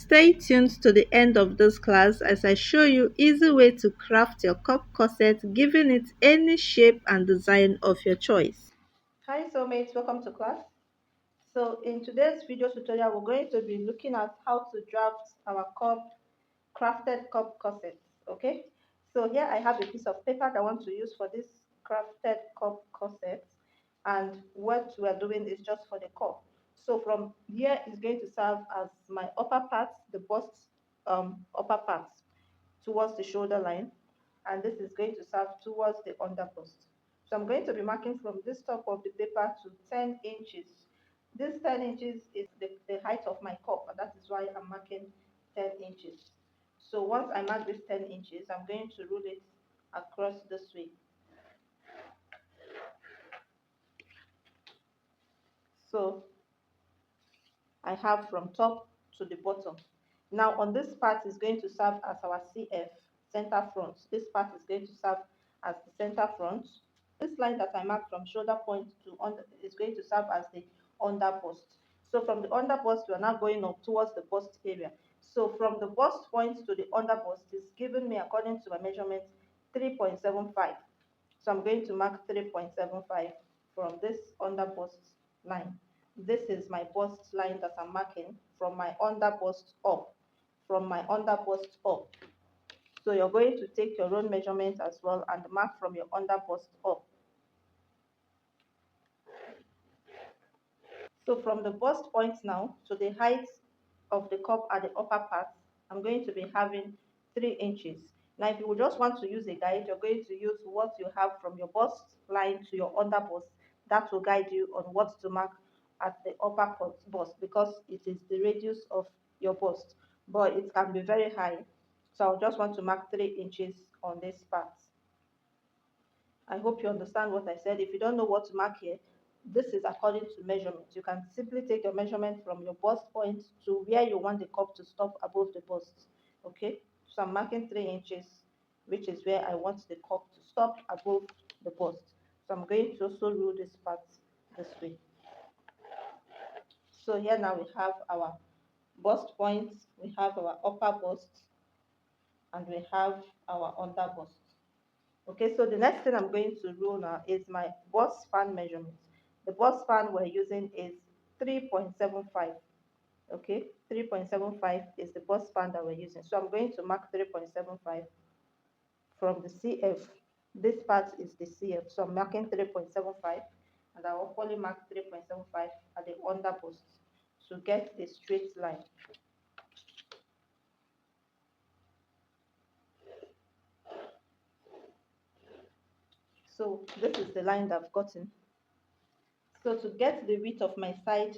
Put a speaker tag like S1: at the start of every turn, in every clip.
S1: Stay tuned to the end of this class as I show you easy way to craft your cup corset, giving it any shape and design of your choice. Hi soulmates, welcome to class. So in today's video tutorial, we're going to be looking at how to draft our crafted cup corsets. Okay, so here I have a piece of paper that I want to use for this crafted cup corset, and what we are doing is just for the cup. So from here is going to serve as my upper part, the bust upper part towards the shoulder line, and this is going to serve towards the under bust. So I'm going to be marking from this top of the paper to 10 inches. This 10 inches is the height of my cup, and that is why I'm marking 10 inches. So once I mark this 10 inches, I'm going to rule it across this way. So I have from top to the bottom. Now on this part is going to serve as our CF, center front. This part is going to serve as the center front. This line that I marked from shoulder point to under is going to serve as the under bust. So from the under bust, we are now going up towards the bust area. So from the bust point to the under bust is giving me, according to my measurement, 3.75. So I'm going to mark 3.75 from this under bust line. This is my bust line that I'm marking from my under bust up. From my under bust up. So you're going to take your own measurement as well and mark from your under bust up. So from the bust point now to the height of the cup at the upper part, I'm going to be having 3 inches. Now, if you just want to use a guide, you're going to use what you have from your bust line to your under bust. That will guide you on what to mark at the upper bust because it is the radius of your bust, but it can be very high. So I just want to mark 3 inches on this part. I hope you understand what I said. If you don't know what to mark here, this is according to measurement. You can simply take your measurement from your bust point to where you want the cup to stop above the bust. Okay, so I'm marking 3 inches, which is where I want the cup to stop above the bust. So I'm going to also rule this part this way. So here now we have our bust point, we have our upper bust, and we have our under bust. Okay, so the next thing I'm going to rule now is my bust span measurement. The bust span we're using is 3.75. Okay, 3.75 is the bust span that we're using. So I'm going to mark 3.75 from the CF. This part is the CF. So I'm marking 3.75 and I will only mark 3.75 at the under bust to get a straight line. So this is the line that I've gotten. So to get the width of my side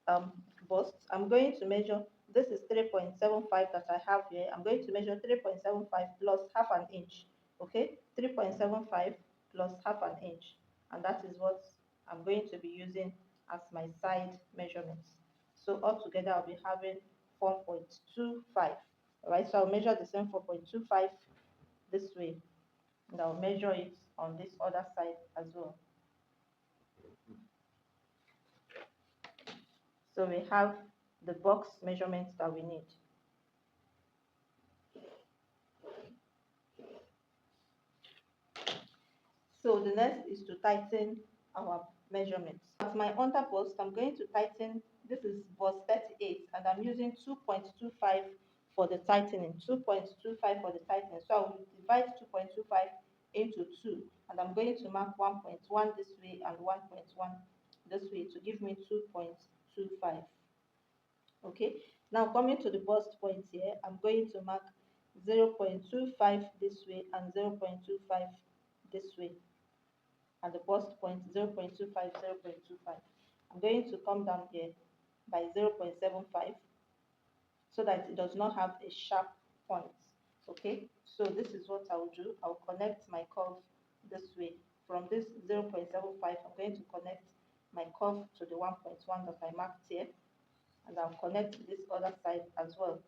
S1: um, bust, I'm going to measure, this is 3.75 that I have here. I'm going to measure 3.75 plus half an inch. Okay, 3.75 plus half an inch. And that is what I'm going to be using as my side measurements. So altogether, I'll be having 4.25. All right, so I'll measure the same 4.25 this way. And I'll measure it on this other side as well. So we have the box measurements that we need. So the next is to tighten our measurements. At my under bust, I'm going to tighten, this is bust 38, and I'm using 2.25 for the tightening, 2.25 for the tightening. So I will divide 2.25 into 2, and I'm going to mark 1.1 this way and 1.1 this way to give me 2.25. Okay, now coming to the bust point here, I'm going to mark 0.25 this way and 0.25 this way, and the bust point 0.25, 0.25. I'm going to come down here by 0.75 so that it does not have a sharp point. Okay, so this is what I will do. I'll connect my curve this way. From this 0.75, I'm going to connect my curve to the 1.1 that I marked here, and I'll connect this other side as well.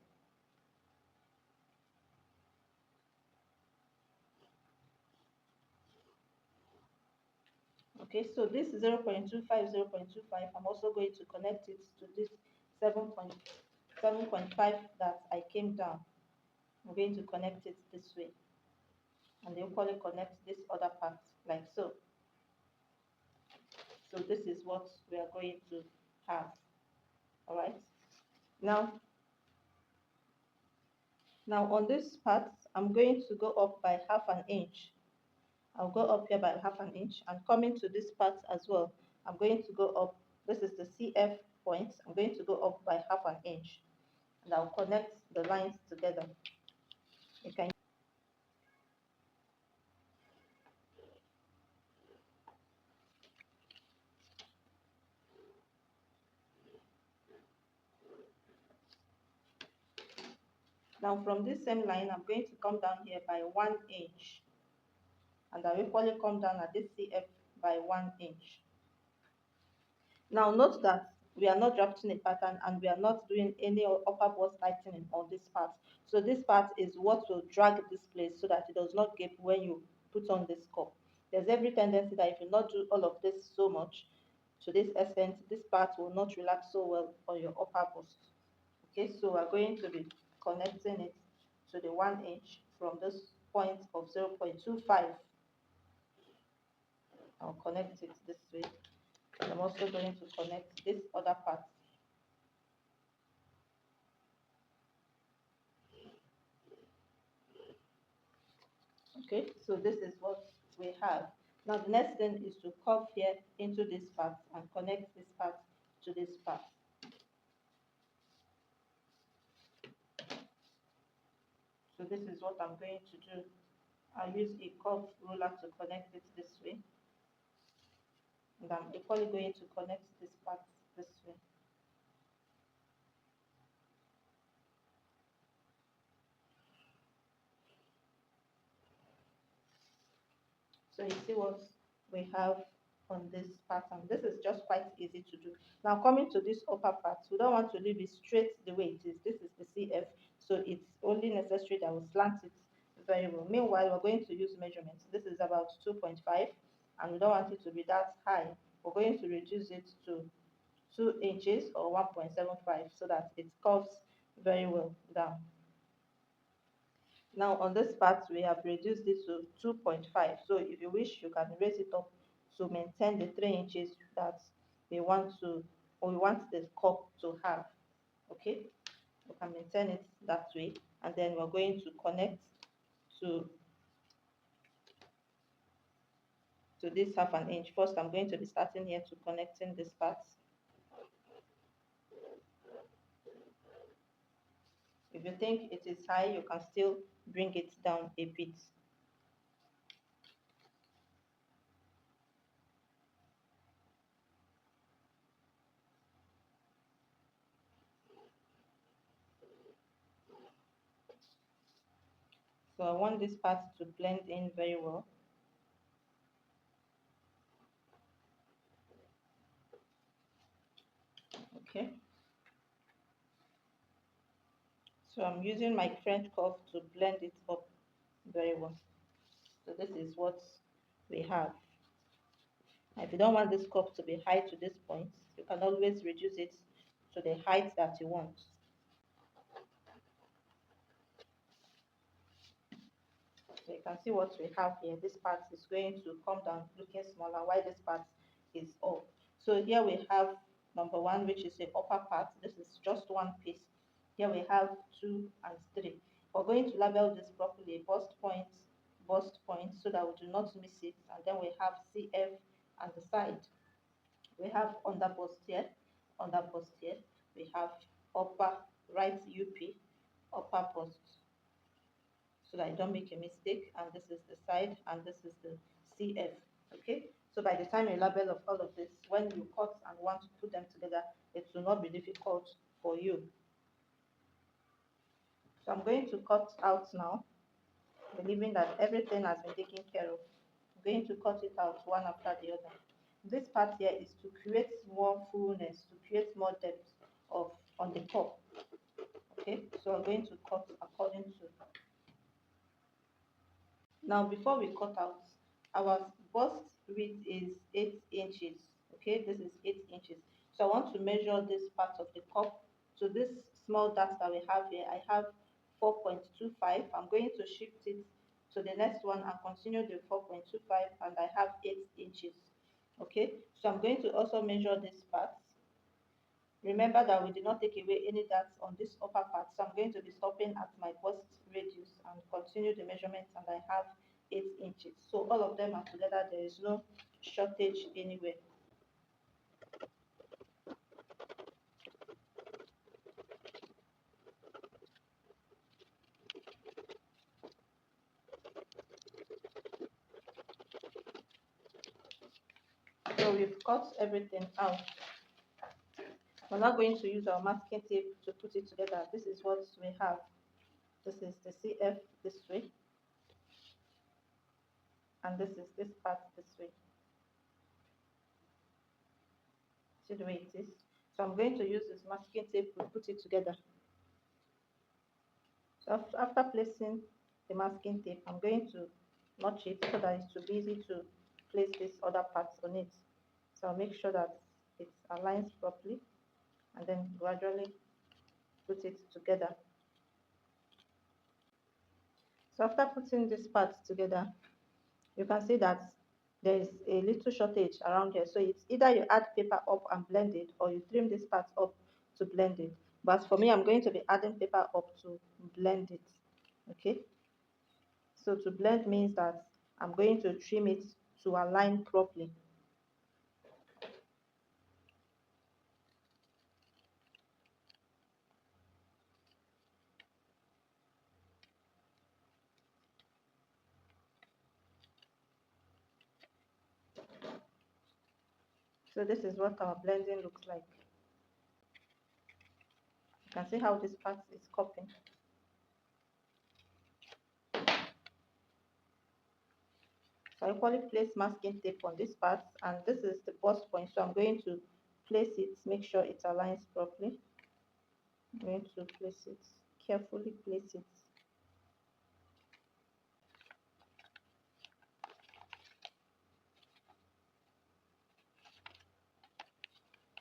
S1: Okay, so this 0.25, 0.25, I'm also going to connect it to this 7.5 7.5 that I came down, I'm going to connect it this way, and equally connect this other part like so. So this is what we are going to have. All right. Now, on this part, I'm going to go up by half an inch. I'll go up here by half an inch, and coming to this part as well, I'm going to go up. This is the CF point. I'm going to go up by half an inch, and I'll connect the lines together. You can Now from this same line, I'm going to come down here by 1 inch, and I'll equally come down at this CF by 1 inch. Now note that we are not drafting a pattern and we are not doing any upper bust tightening on this part. So this part is what will drag this place so that it does not gape when you put on this cup. There's every tendency that if you not do all of this so much to this extent, this part will not relax so well on your upper bust. Okay, so we're going to be connecting it to the 1 inch from this point of 0.25. I'll connect it this way. I'm also going to connect this other part. Okay, so this is what we have. Now the next thing is to curve here into this part and connect this part to this part. So this is what I'm going to do. I'll use a curved ruler to connect it this way. And I'm equally going to connect this part this way. So you see what we have on this pattern. This is just quite easy to do. Now coming to this upper part, we don't want to leave it straight the way it is. This is the CF, so it's only necessary that we slant it very well. Meanwhile, we're going to use measurements. This is about 2.5, and we don't want it to be that high. We're going to reduce it to 2 inches or 1.75 so that it curves very well down. Now on this part, we have reduced it to 2.5. So if you wish, you can raise it up to maintain the 3 inches that we want to, or we want the cup to have. Okay, we can maintain it that way, and then we're going to connect to this half an inch. First, I'm going to be starting here to connecting this part. If you think it is high, you can still bring it down a bit. So I want this part to blend in very well. Okay. So I'm using my French curve to blend it up very well. So this is what we have. Now, if you don't want this cup to be high to this point, you can always reduce it to the height that you want. So you can see what we have here. This part is going to come down looking smaller while this part is up. So here we have number 1, which is the upper part. This is just one piece. Here we have 2 and 3. We're going to label this properly, bust point, so that we do not miss it. And then we have CF on the side. We have under bust here, we have upper right UP, upper bust, so that I don't make a mistake. And this is the side, and this is the CF. Okay, so by the time you label of all of this, when you cut and want to put them together, it will not be difficult for you. So I'm going to cut out now, believing that everything has been taken care of. I'm going to cut it out one after the other. This part here is to create more fullness, to create more depth of on the top. Okay, so I'm going to cut according to. Now before we cut out, our bust width is 8 inches. Okay, this is 8 inches. So I want to measure this part of the cup to this small dart that we have here, I have 4.25. I'm going to shift it to the next one and continue the 4.25, and I have 8 inches. Okay, so I'm going to also measure this part. Remember that we did not take away any darts on this upper part, so I'm going to be stopping at my bust radius and continue the measurement, and I have 8 inches. So all of them are together, there is no shortage anywhere. So we've cut everything out. We're now going to use our masking tape to put it together. This is what we have. This is the CF this way, and this is this part this way. See the way it is. So I'm going to use this masking tape to put it together. So after placing the masking tape, I'm going to notch it so that it will be easy to place this other parts on it. So I'll make sure that it aligns properly, and then gradually put it together. So after putting this part together, you can see that there is a little shortage around here. So it's either you add paper up and blend it, or you trim this part up to blend it. But for me, I'm going to be adding paper up to blend it. Okay, so to blend means that I'm going to trim it to align properly. So this is what our blending looks like. You can see how this part is cupping. So I equally place masking tape on this part, and this is the bust point. So I'm going to place it, make sure it aligns properly. I'm going to place it, carefully place it.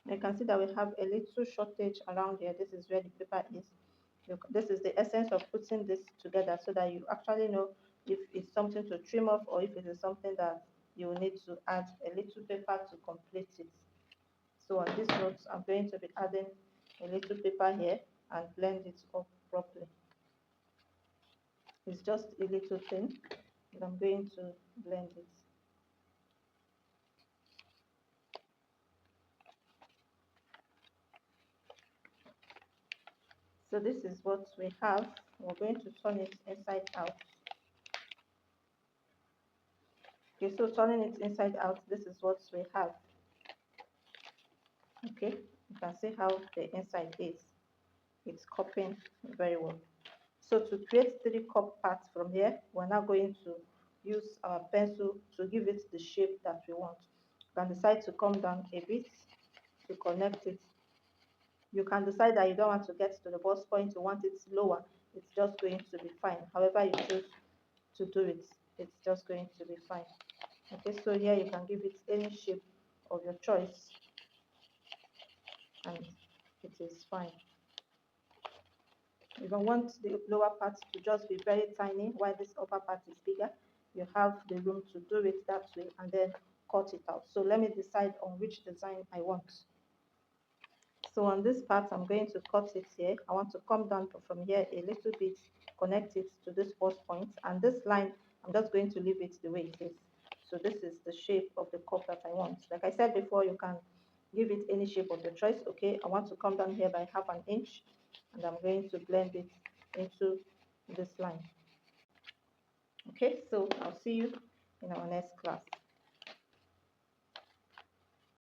S1: You can see that we have a little shortage around here. This is where the paper is. This is the essence of putting this together, so that you actually know if it's something to trim off or if it is something that you will need to add a little paper to complete it. So on this note, I'm going to be adding a little paper here and blend it up properly. It's just a little thin, but I'm going to blend it. So this is what we have. We're going to turn it inside out. Okay, so turning it inside out, this is what we have. Okay, you can see how the inside is. It's cupping very well. So to create 3 cup parts from here, we're now going to use our pencil to give it the shape that we want. You can decide to come down a bit to connect it. You can decide that you don't want to get to the bust point, you want it lower. It's just going to be fine. However you choose to do it, it's just going to be fine. Okay, so here you can give it any shape of your choice, and it is fine. You don't want the lower part to just be very tiny while this upper part is bigger. You have the room to do it that way and then cut it out. So let me decide on which design I want. So on this part, I'm going to cut it here. I want to come down from here a little bit, connect it to this bust point, and this line, I'm just going to leave it the way it is. So this is the shape of the cup that I want. Like I said before, you can give it any shape of your choice. Okay, I want to come down here by ½ inch, and I'm going to blend it into this line. Okay, so I'll see you in our next class.